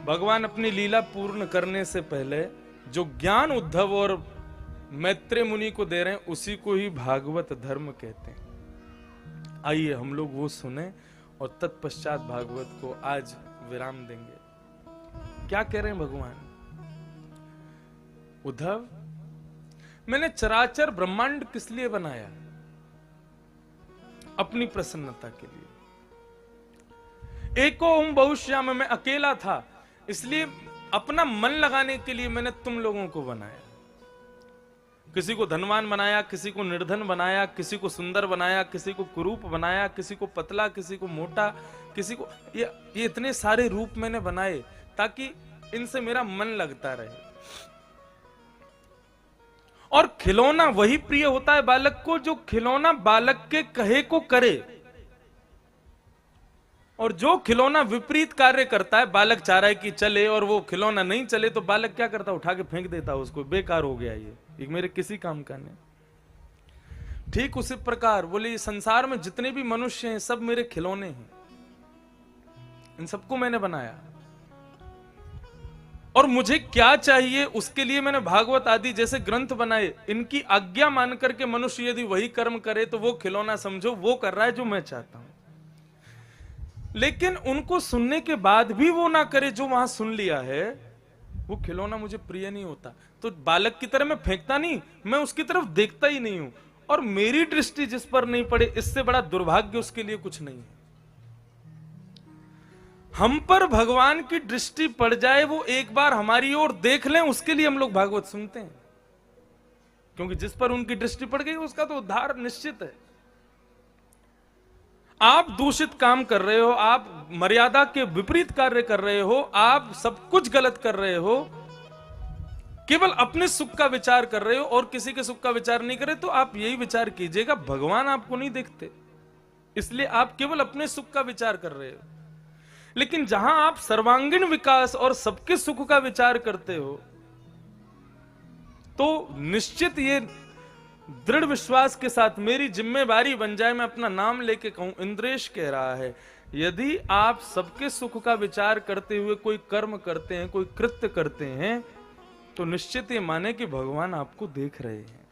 भगवान अपनी लीला पूर्ण करने से पहले जो ज्ञान उद्धव और मैत्रेय मुनि को दे रहे हैं उसी को ही भागवत धर्म कहते हैं। आइए हम लोग वो सुने और तत्पश्चात भागवत को आज विराम देंगे। क्या कह रहे हैं भगवान? उद्धव, मैंने चराचर ब्रह्मांड किस लिए बनाया? अपनी प्रसन्नता के लिए। एको ओम बहुश्याम, मैं अकेला था, इसलिए अपना मन लगाने के लिए मैंने तुम लोगों को बनाया। किसी को धनवान बनाया, किसी को निर्धन बनाया, किसी को सुंदर बनाया, किसी को कुरूप बनाया, किसी को पतला, किसी को मोटा, किसी को ये इतने सारे रूप मैंने बनाए ताकि इनसे मेरा मन लगता रहे। और खिलौना वही प्रिय होता है बालक को जो खिलौना बालक के कहे को करे, और जो खिलौना विपरीत कार्य करता है, बालक चाह रहा है कि चले और वो खिलौना नहीं चले तो बालक क्या करता है? उठा के फेंक देता है उसको, बेकार हो गया ये मेरे किसी काम का नहीं। ठीक उसी प्रकार बोले संसार में जितने भी मनुष्य हैं सब मेरे खिलौने हैं, इन सबको मैंने बनाया और मुझे क्या चाहिए उसके लिए मैंने भागवत आदि जैसे ग्रंथ बनाए। इनकी आज्ञा मान करके मनुष्य यदि वही कर्म करे तो वो खिलौना समझो वो कर रहा है जो मैं चाहता हूं। लेकिन उनको सुनने के बाद भी वो ना करे जो वहां सुन लिया है, वो खिलौना मुझे प्रिय नहीं होता। तो बालक की तरह मैं फेंकता नहीं, मैं उसकी तरफ देखता ही नहीं हूं, और मेरी दृष्टि जिस पर नहीं पड़े इससे बड़ा दुर्भाग्य उसके लिए कुछ नहीं है। हम पर भगवान की दृष्टि पड़ जाए, वो एक बार हमारी ओर देख लें, उसके लिए हम लोग भागवत सुनते हैं, क्योंकि जिस पर उनकी दृष्टि पड़ गई उसका तो उद्धार निश्चित है। आप दूषित काम कर रहे हो, आप मर्यादा के विपरीत कार्य कर रहे हो, आप सब कुछ गलत कर रहे हो, केवल अपने सुख का विचार कर रहे हो और किसी के सुख का विचार नहीं कर रहे, तो आप यही विचार कीजिएगा भगवान आपको नहीं देखते, इसलिए आप केवल अपने सुख का विचार कर रहे हो। लेकिन जहां आप सर्वांगीण विकास और सबके सुख का विचार करते हो तो निश्चित ये दृढ़ विश्वास के साथ मेरी जिम्मेवारी बन जाए, मैं अपना नाम लेके कहूं, इंद्रेश कह रहा है, यदि आप सबके सुख का विचार करते हुए कोई कर्म करते हैं, कोई कृत्य करते हैं, तो निश्चित ये माने कि भगवान आपको देख रहे हैं।